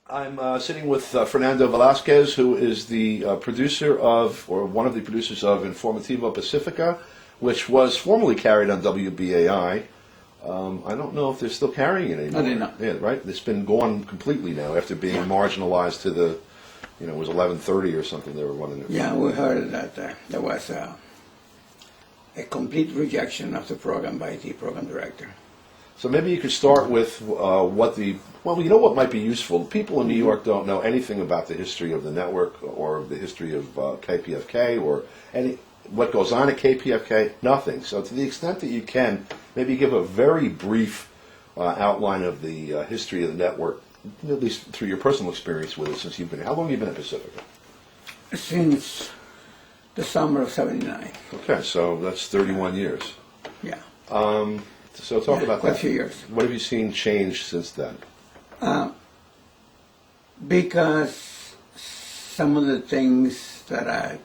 I'm sitting with Fernando Velazquez, who is the producer of, or one of the producers of Informativo Pacifica, which was formerly carried on WBAI. I don't know if they're still carrying it anymore. No, they're not. Yeah, right? It's been gone completely now after being marginalized to the, it was 11:30 or something they were running it. Yeah, we heard that there was a complete rejection of the program by the program director. So maybe you could start with what might be useful. People in New York don't know anything about the history of the network or the history of KPFK or what goes on at KPFK, nothing. So to the extent that you can, maybe give a very brief outline of the history of the network, at least through your personal experience with it since you've been. How long have you been at Pacifica? Since the summer of '79. Okay, so that's 31 years. Yeah. So talk about quite that. a few years. What have you seen change since then? Because some of the things that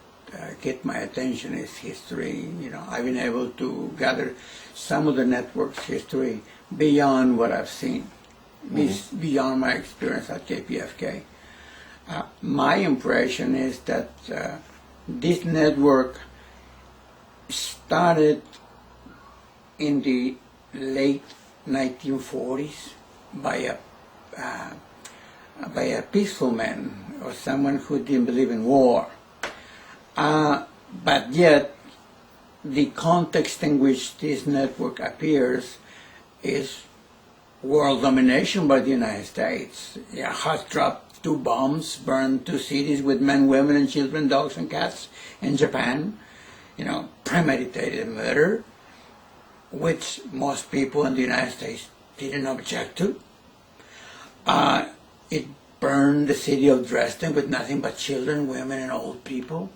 get my attention is history. I've been able to gather some of the network's history beyond what I've seen, beyond my experience at KPFK. My impression is that this network started in the late 1940s by a peaceful man or someone who didn't believe in war. But yet, the context in which this network appears is world domination by the United States. Has dropped 2 bombs, burned 2 cities with men, women, and children, dogs and cats in Japan. Premeditated murder, which most people in the United States didn't object to. It burned the city of Dresden with nothing but children, women, and old people.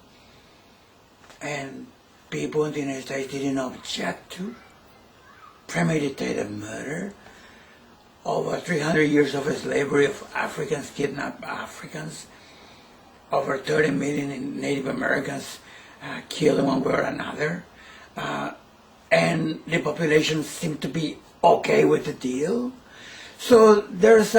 And people in the United States didn't object to. Premeditated murder. Over 300 years of slavery of Africans, kidnapped Africans. Over 30 million Native Americans killed in one way or another. And the population seemed to be okay with the deal. So there's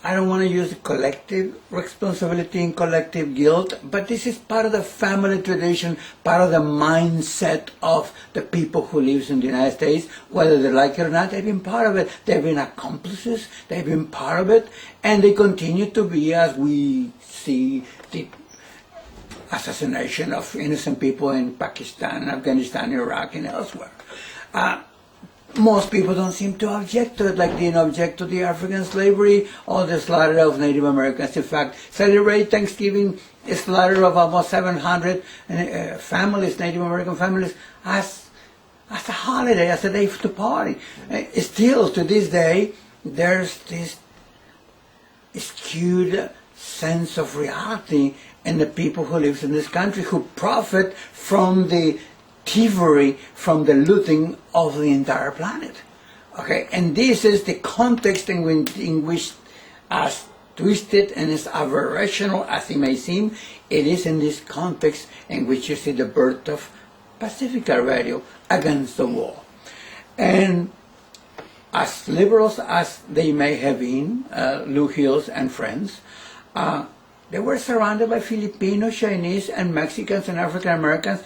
I don't want to use collective responsibility and collective guilt, but this is part of the family tradition, part of the mindset of the people who live in the United States, whether they like it or not. They've been part of it. They've been accomplices. They've been part of it, and they continue to be, as we see the assassination of innocent people in Pakistan, Afghanistan, Iraq, and elsewhere. Most people don't seem to object to it, like they didn't object to the African slavery or the slaughter of Native Americans. In fact, celebrate Thanksgiving, the slaughter of almost 700 families, Native American families, as a holiday, as a day to party. Still, to this day, there's this skewed sense of reality in the people who live in this country, who profit from the thievery, from the looting of the entire planet. Okay, and this is the context in which, as twisted and as aberrational as it may seem, it is in this context in which you see the birth of Pacifica Radio against the wall. And as liberals as they may have been, Lou Hills and friends, they were surrounded by Filipinos, Chinese, and Mexicans and African Americans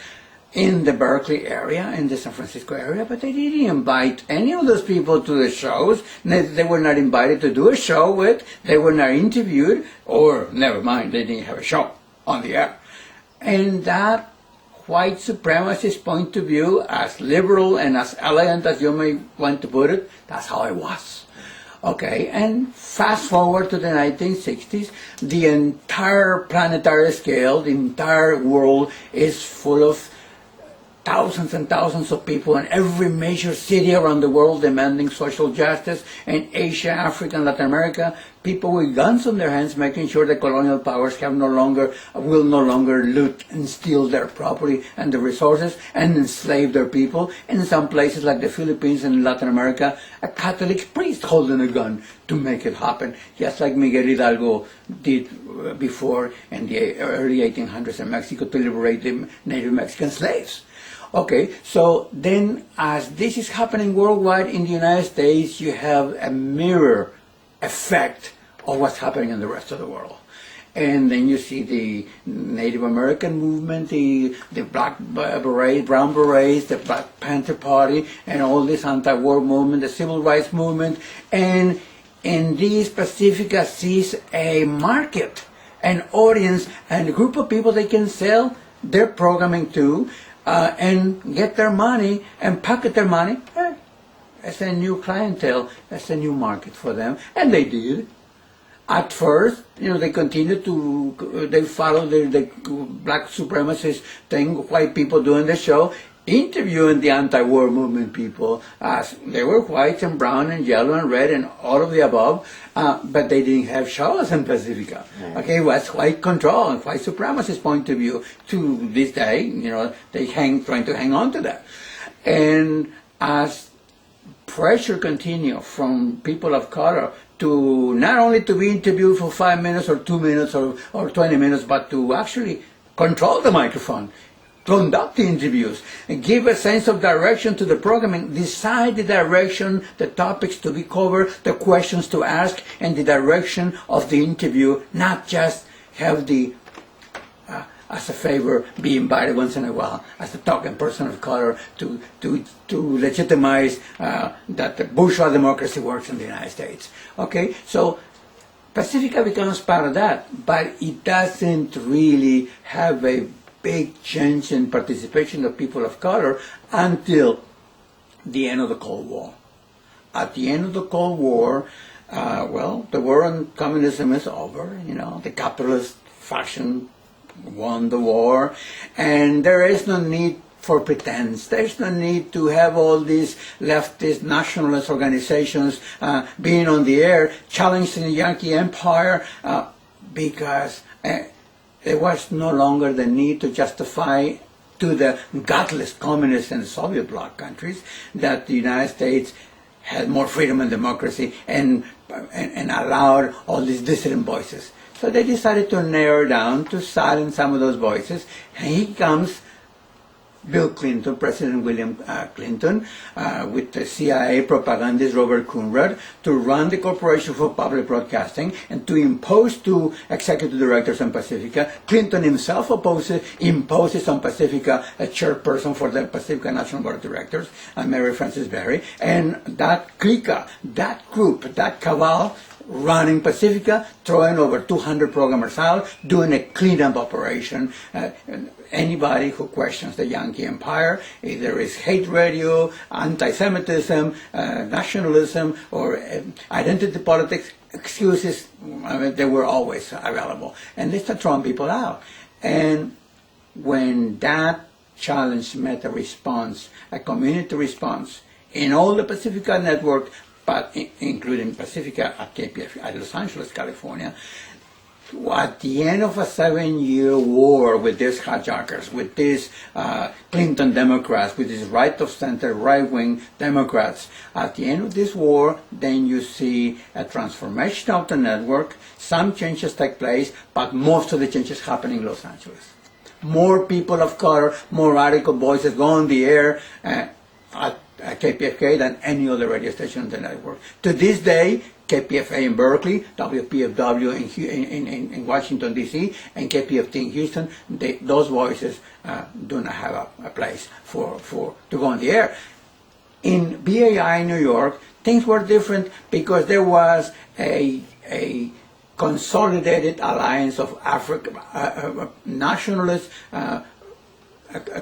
in the Berkeley area, in the San Francisco area, but they didn't invite any of those people to the shows. They were not invited to do a show with, they were not interviewed, or never mind, they didn't have a show on the air. And that white supremacist point of view, as liberal and as elegant as you may want to put it, that's how it was. Okay, and fast forward to the 1960s, the entire planetary scale, the entire world is full of thousands and thousands of people in every major city around the world demanding social justice. In Asia, Africa, and Latin America, people with guns on their hands making sure the colonial powers will no longer loot and steal their property and the resources and enslave their people. And in some places like the Philippines and Latin America, a Catholic priest holding a gun to make it happen, just like Miguel Hidalgo did before in the early 1800s in Mexico to liberate the native Mexican slaves. Okay, so then as this is happening worldwide, in the United States, you have a mirror effect of what's happening in the rest of the world. And then you see the Native American movement, the Black Berets, Brown Berets, the Black Panther Party, and all this anti-war movement, the Civil Rights movement. And this Pacifica sees a market, an audience, and a group of people they can sell their programming to and get their money and pocket their money. As a new clientele, as a new market for them. And they did. At first, they continued they followed the black supremacist thing, white people doing the show, interviewing the anti-war movement people, as they were white and brown and yellow and red and all of the above, but they didn't have shows in Pacifica. Okay, it was white control and white supremacist point of view. To this day, they trying to hang on to that. And as pressure continue from people of color to not only to be interviewed for 5 minutes or 2 minutes or 20 minutes, but to actually control the microphone, conduct the interviews, and give a sense of direction to the programming, decide the direction, the topics to be covered, the questions to ask, and the direction of the interview, not just have the as a favor, be invited once in a while as a token person of color to legitimize that the bourgeois democracy works in the United States. Okay, so Pacifica becomes part of that, but it doesn't really have a big change in participation of people of color until the end of the Cold War. At the end of the Cold War, the war on communism is over. The capitalist faction won the war, and there is no need for pretense. There's no need to have all these leftist nationalist organizations being on the air challenging the Yankee Empire because there was no longer the need to justify to the godless communists and Soviet bloc countries that the United States had more freedom and democracy and allowed all these dissident voices. So they decided to narrow down, to silence some of those voices. And here comes Bill Clinton, President William Clinton, with the CIA propagandist Robert Conrad, to run the Corporation for Public Broadcasting and to impose to executive directors on Pacifica. Clinton himself imposes on Pacifica a chairperson for the Pacifica National Board of Directors, Mary Frances Berry. And that clique, that group, that cabal, running Pacifica, throwing over 200 programmers out, doing a cleanup operation. Anybody who questions the Yankee Empire, either is hate radio, anti-Semitism, nationalism, or identity politics, excuses, they were always available. And they start throwing people out. And when that challenge met a response, a community response, in all the Pacifica network, but including Pacifica at KPF at Los Angeles, California, at the end of a 7-year war with these hijackers, with these Clinton Democrats, with these right-of-center, right-wing Democrats, at the end of this war, then you see a transformation of the network. Some changes take place, but most of the changes happen in Los Angeles. More people of color, more radical voices go on the air at KPFK than any other radio station on the network. To this day, KPFA in Berkeley, WPFW in Washington, D.C., and KPFT in Houston, those voices do not have a place to go on the air. In BAI in New York, things were different because there was a consolidated alliance of nationalists,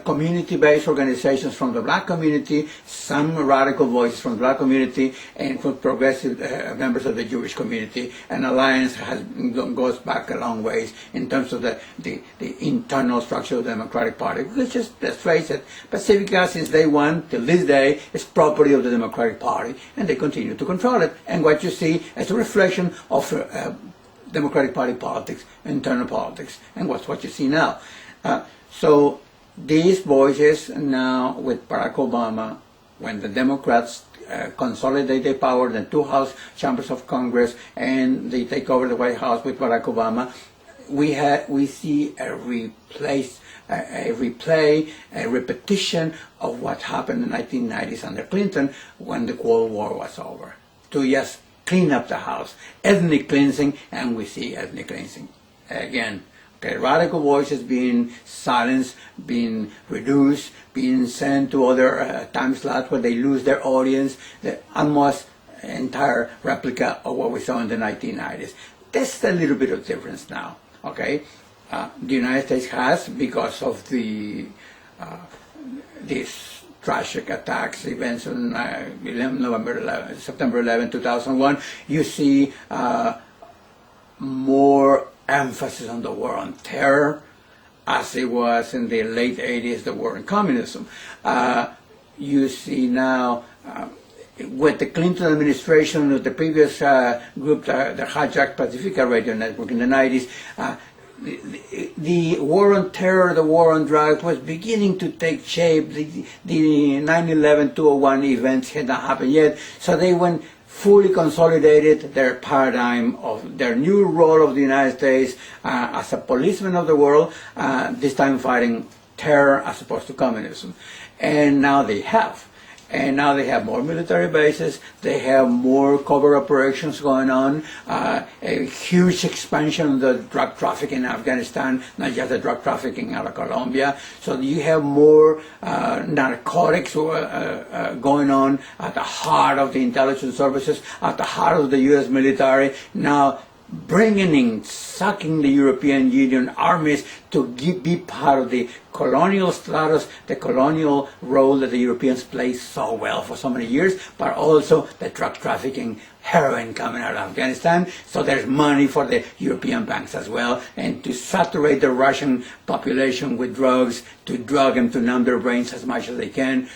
community-based organizations from the black community, some radical voices from the black community, and from progressive members of the Jewish community. An alliance goes back a long ways in terms of the internal structure of the Democratic Party. Let's face it, Pacifica, since day one till this day, is property of the Democratic Party, and they continue to control it. And what you see is a reflection of Democratic Party politics, internal politics, and what's what you see now. So these voices now, with Barack Obama, when the Democrats consolidate their power, the two House chambers of Congress, and they take over the White House with Barack Obama, we see a replay, a repetition of what happened in the 1990s under Clinton when the Cold War was over. To just clean up the house, ethnic cleansing, and we see ethnic cleansing again. Okay, radical voices being silenced, being reduced, being sent to other time slots where they lose their audience, the almost entire replica of what we saw in the 1990s. There's a little bit of difference now, okay? The United States has, because of the these tragic attacks, events on September 11, 2001, you see more emphasis on the war on terror, as it was in the late 80s, the war on communism. You see now, with the Clinton administration, with the previous group, the hijacked Pacifica radio network in the 90s, the war on terror, the war on drugs was beginning to take shape. The 9/11/201 events had not happened yet, so they went fully consolidated their paradigm of their new role of the United States as a policeman of the world, this time fighting terror as opposed to communism. And now they have. And now they have more military bases, they have more covert operations going on, a huge expansion of the drug trafficking in Afghanistan, not just the drug trafficking out of Colombia. So you have more narcotics going on at the heart of the intelligence services, at the heart of the U.S. military, now bringing in, sucking the European Union armies to be part of the colonial status, the colonial role that the Europeans played so well for so many years, but also the drug trafficking, heroin coming out of Afghanistan. So there's money for the European banks as well, and to saturate the Russian population with drugs, to drug them, to numb their brains as much as they can,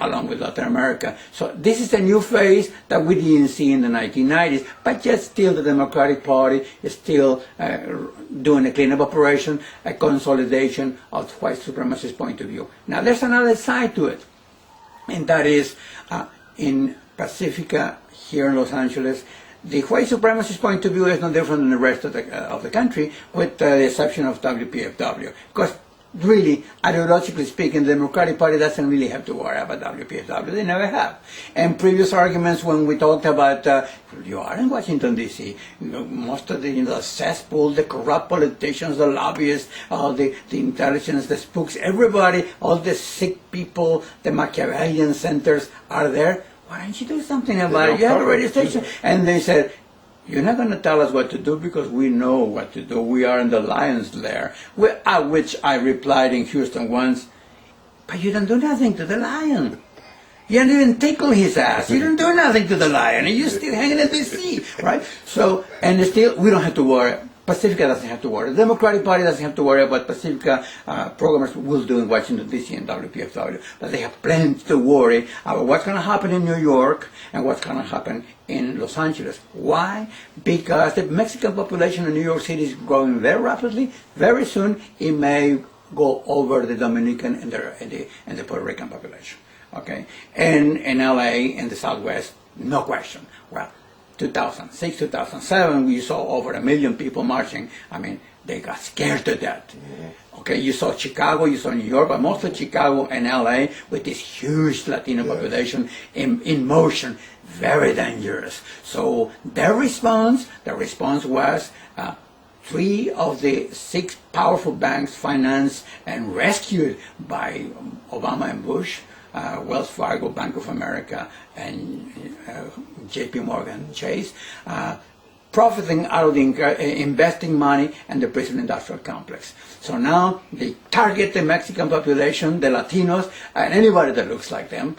along with Latin America. So this is a new phase that we didn't see in the 1990s, but yet still the Democratic Party is still doing a cleanup operation, a consolidation of white supremacist point of view. Now there's another side to it, and that is in Pacifica, here in Los Angeles, the white supremacist point of view is no different than the rest of the country, with the exception of WPFW. Because really, ideologically speaking, the Democratic Party doesn't really have to worry about WPFW. They never have. And previous arguments when we talked about, you are in Washington, D.C., most of the cesspool, the corrupt politicians, the lobbyists, the intelligence, the spooks, everybody, all the sick people, the Machiavellian centers are there. Why don't you do something about it? You have a radio station. And they said, you're not going to tell us what to do because we know what to do. We are in the lion's lair. At which I replied in Houston once, but you don't do nothing to the lion. You don't even tickle his ass. You don't do nothing to the lion. And you're still hanging at the sea, right? So, and still, we don't have to worry. Pacifica doesn't have to worry. The Democratic Party doesn't have to worry about Pacifica programmers will do in Washington, D.C. and WPFW. But they have plenty to worry about what's going to happen in New York and what's going to happen in Los Angeles. Why? Because the Mexican population in New York City is growing very rapidly. Very soon, it may go over the Dominican and the Puerto Rican population. Okay? And in L.A., in the Southwest, no question. Well, 2006, 2007, we saw over 1 million people marching. I mean, they got scared to death. Okay, you saw Chicago, you saw New York, but mostly Chicago and LA with this huge Latino population in motion, very dangerous. So the response was 3 of the 6 powerful banks financed and rescued by Obama and Bush, Wells Fargo, Bank of America, and JP Morgan Chase, profiting out of the investing money and the prison industrial complex. So now they target the Mexican population, the Latinos, and anybody that looks like them,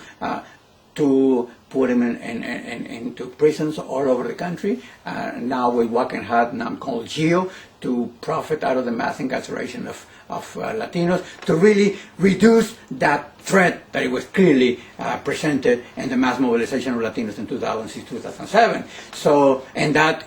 to put them into prisons all over the country. Now with Walking Hard, now called GEO, to profit out of the mass incarceration of Latinos, to really reduce that threat that it was clearly presented in the mass mobilization of Latinos in 2006, 2007. So, and that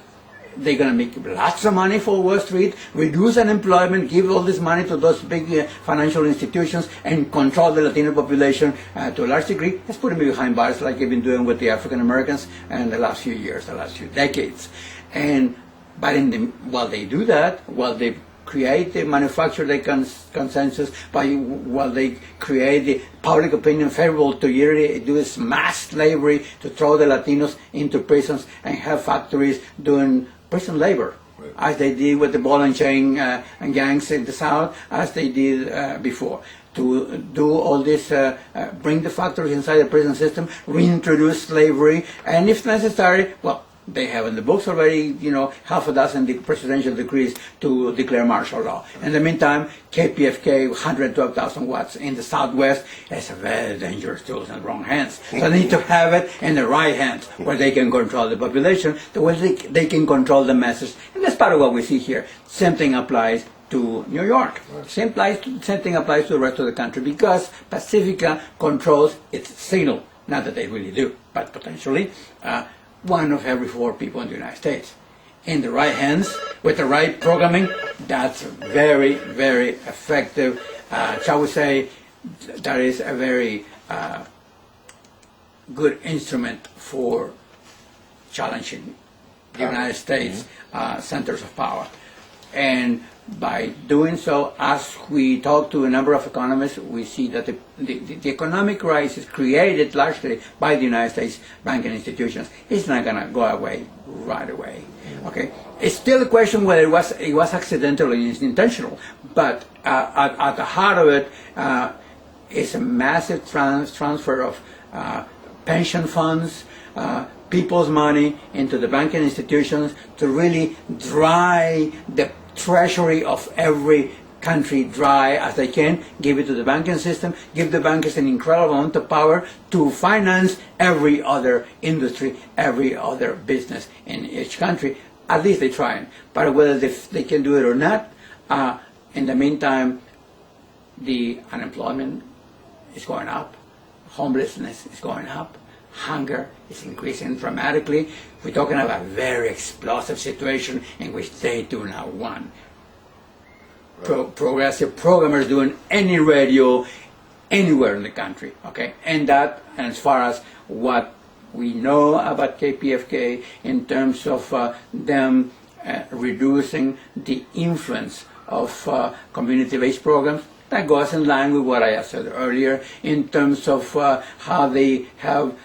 they're going to make lots of money for Wall Street, reduce unemployment, give all this money to those big financial institutions, and control the Latino population to a large degree. Let's put them behind bars like they've been doing with the African Americans in the last few years, the last few decades. But while they do that, while they create the manufacture the consensus, while they create the public opinion favorable to unity, do this mass slavery to throw the Latinos into prisons and have factories doing prison labor, as they did with the ball and chain and gangs in the South, as they did before. To do all this, bring the factories inside the prison system, reintroduce slavery, and if necessary, well, they have in the books already, half a dozen presidential decrees to declare martial law. In the meantime, KPFK, 112,000 watts in the Southwest, is a very dangerous tool in the wrong hands. So they need to have it in the right hands, where they can control the population, the way they can control the masses. And that's part of what we see here. Same thing applies to New York. Same thing applies to the rest of the country, because Pacifica controls its signal. Not that they really do, but potentially 1 of every 4 people in the United States. In the right hands, with the right programming, that's very, very effective. Shall we say, that is a very good instrument for challenging the United States centers of power. And by doing so, as we talk to a number of economists, we see that the economic crisis created largely by the United States banking institutions is not going to go away right away. Okay, it's still a question whether it was accidental or intentional, but at the heart of it is a massive transfer of pension funds, people's money into the banking institutions to really dry the treasury of every country dry as they can, give it to the banking system, give the bankers an incredible amount of power to finance every other industry, every other business in each country. At least they're trying. But whether they can do it or not, in the meantime, the unemployment is going up, homelessness is going up, hunger is increasing dramatically. We're talking about a very explosive situation in which they do not want progressive programmers doing any radio anywhere in the country. Okay, and as far as what we know about KPFK in terms of them reducing the influence of community-based programs, that goes in line with what I said earlier in terms of how they have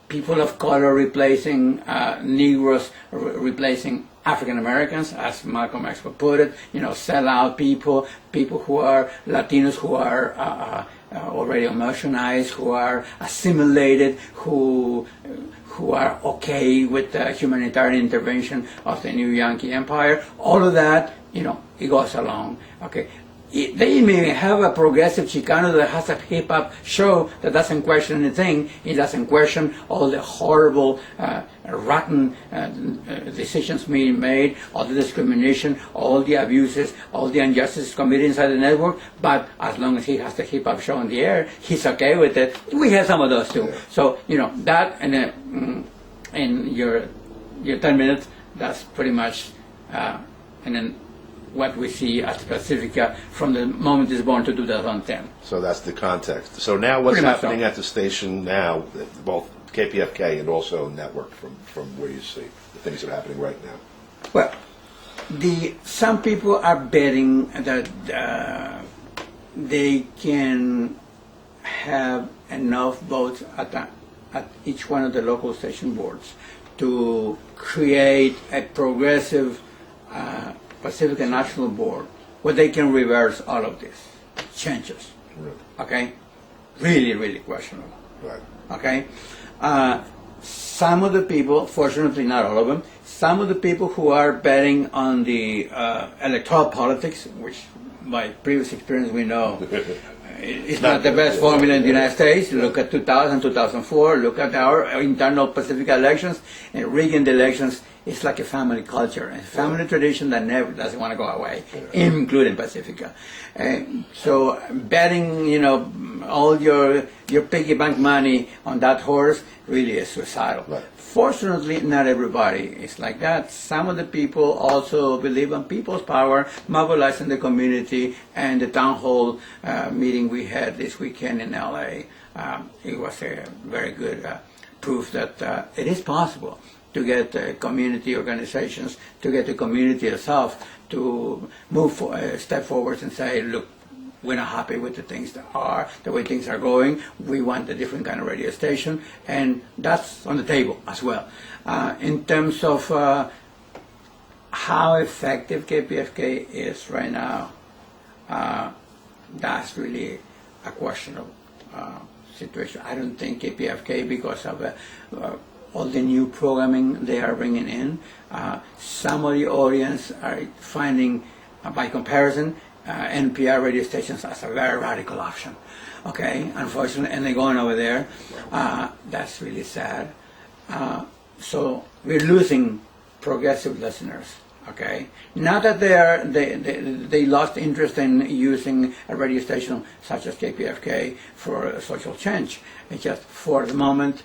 people of color replacing Negroes, replacing African Americans, as Malcolm X would put it, sell-out people who are Latinos, who are already homogenized, who are assimilated, who are okay with the humanitarian intervention of the new Yankee Empire. All of that, it goes along. Okay. They may have a progressive Chicano that has a hip-hop show that doesn't question anything. It doesn't question all the horrible, rotten decisions being made, all the discrimination, all the abuses, all the injustices committed inside the network. But as long as he has the hip-hop show on the air, he's okay with it. We have some of those too. So, that and in your 10 minutes, that's pretty much, and then what we see at Pacifica from the moment it's born to 2010. So that's the context. So now what's happening at the station now, both KPFK and also network from where you see the things that are happening right now? Well, some people are betting that they can have enough votes at each one of the local station boards to create a progressive Pacifica National Board where they can reverse all of these changes. Right. Okay? Really, really questionable. Right. Okay? Some of the people, fortunately not all of them, some of the people who are betting on the electoral politics, which by previous experience we know it's not the best formula in the United States. Look at 2000, 2004, look at our internal Pacifica elections, and rigging the elections. It's like a family culture, a family tradition that never doesn't want to go away, including Pacifica. So betting, all your piggy bank money on that horse really is suicidal. Right. Fortunately, not everybody is like that. Some of the people also believe in people's power, mobilizing the community, and the town hall meeting we had this weekend in LA, it was a very good proof that it is possible. to get community organizations, to get the community itself to move step forward and say, look, we're not happy with the way things are going. We want a different kind of radio station, and that's on the table as well. In terms of how effective KPFK is right now, that's really a questionable situation. I don't think KPFK, because of all the new programming they are bringing in, some of the audience are finding, by comparison, NPR radio stations as a very radical option. Okay, unfortunately, and they're going over there. That's really sad. So we're losing progressive listeners. Okay, not that they lost interest in using a radio station such as KPFK for social change. It's just for the moment,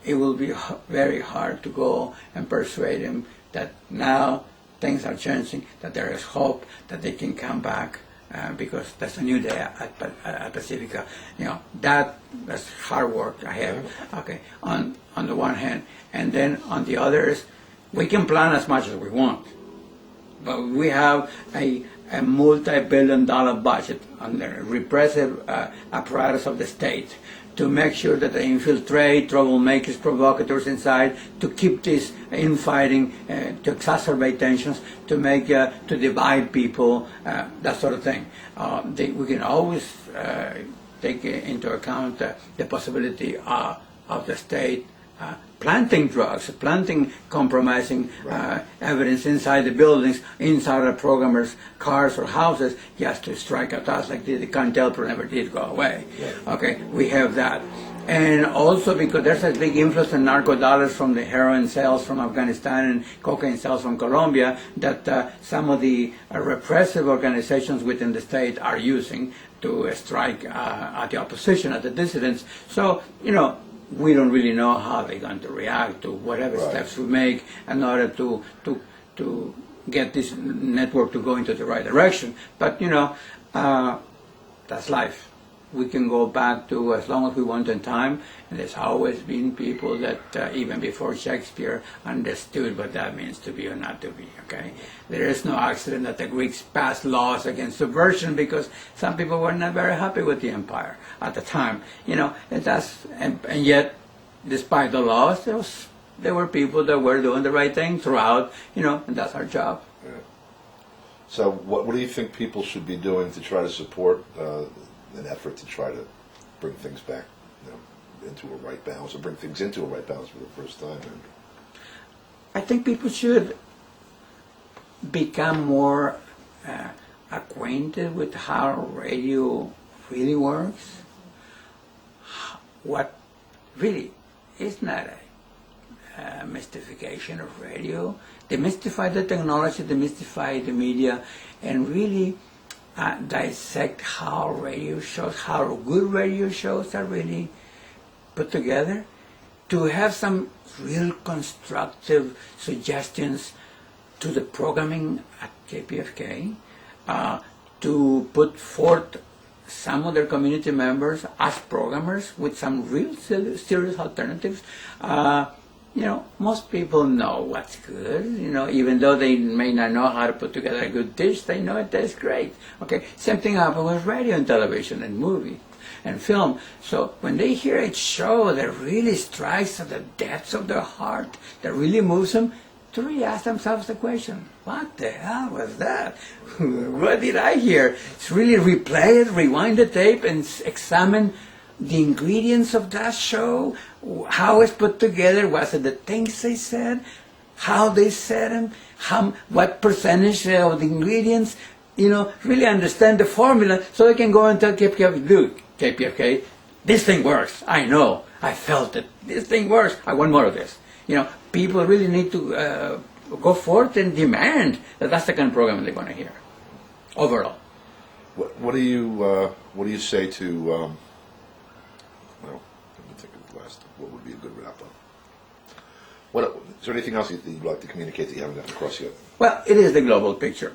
it will be very hard to go and persuade them that now things are changing, that there is hope, that they can come back, because there's a new day at Pacifica. That's hard work ahead. Okay, on the one hand, and then on the other is, we can plan as much as we want, but we have a multi-billion-dollar budget on the repressive apparatus of the state to make sure that they infiltrate troublemakers, provocateurs inside, to keep this infighting, to exacerbate tensions, to make, to divide people, that sort of thing. We can always take into account the possibility of the state planting drugs, planting compromising evidence inside the buildings, inside the programmers' cars or houses, just to strike at us like the COINTELPRO never did go away. Yeah. Okay, we have that. And also because there's a big influence in narco dollars from the heroin sales from Afghanistan and cocaine sales from Colombia that some of the repressive organizations within the state are using to strike at the opposition, at the dissidents. So, we don't really know how they're going to react to whatever steps we make in order to get this network to go into the right direction. But, that's life. We can go back to as long as we want in time, and there's always been people that even before Shakespeare understood what that means to be or not to be, okay? There is no accident that the Greeks passed laws against subversion because some people were not very happy with the empire at the time, and yet, despite the laws, there were people that were doing the right thing throughout, and that's our job. Yeah. So what do you think people should be doing to try to support an effort to try to bring things back into a right balance, or bring things into a right balance for the first time? I think people should become more acquainted with how radio really works. What really is not a mystification of radio. Demystify the technology, demystify the media, and really dissect how radio shows, how good radio shows are really put together, to have some real constructive suggestions to the programming at KPFK, to put forth some of their community members as programmers with some real serious alternatives. Most people know what's good, even though they may not know how to put together a good dish, they know it tastes great. Okay, same thing happens with radio and television and movie and film. So when they hear a show that really strikes at the depths of their heart, that really moves them, to really ask themselves the question, what the hell was that? What did I hear? It's really replay it, rewind the tape, and examine the ingredients of that show, how it's put together, was it the things they said, how they said them, what percentage of the ingredients, really understand the formula so they can go and tell KPFK, dude, KPFK, this thing works, I know, I felt it, this thing works, I want more of this. People really need to go forth and demand that that's the kind of program they want to hear, overall. What do you say to, well, let me think of the last, what would be a good wrap-up? Is there anything else you'd like to communicate that you haven't gotten across yet? Well, it is the global picture.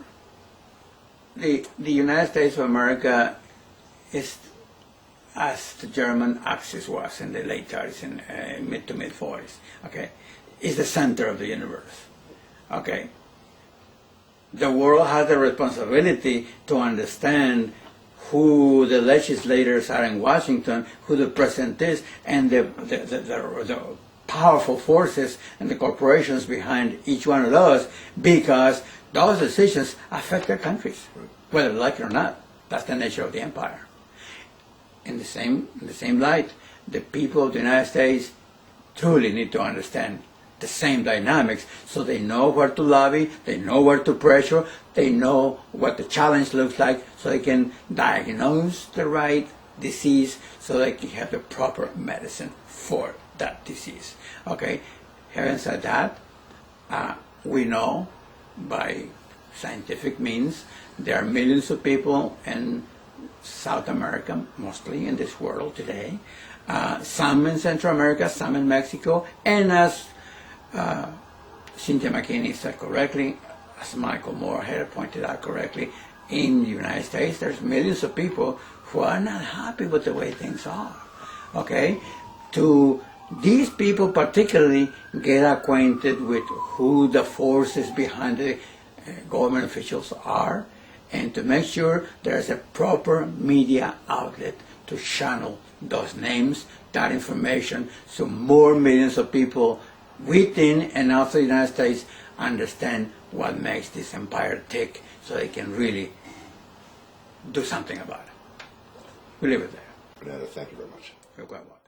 The United States of America is as the German Axis was in the late 30s and mid to mid 40s. Okay, is the center of the universe. Okay? The world has the responsibility to understand who the legislators are in Washington, who the president is, and the powerful forces and the corporations behind each one of those, because those decisions affect their countries, whether they like it or not. That's the nature of the empire. In the same light, the people of the United States truly need to understand the same dynamics, so they know where to lobby, they know where to pressure, they know what the challenge looks like, so they can diagnose the right disease, so they can have the proper medicine for that disease. Okay, having said that, we know by scientific means there are millions of people in South America, mostly in this world today, some in Central America, some in Mexico, and as Cynthia McKinney said correctly, as Michael Moore had pointed out correctly, in the United States there's millions of people who are not happy with the way things are. Okay? To these people particularly get acquainted with who the forces behind the government officials are, and to make sure there's a proper media outlet to channel those names, that information, so more millions of people within and outside the United States understand what makes this empire tick, so they can really do something about it. We leave it there. Fernando, thank you very much. You're quite welcome.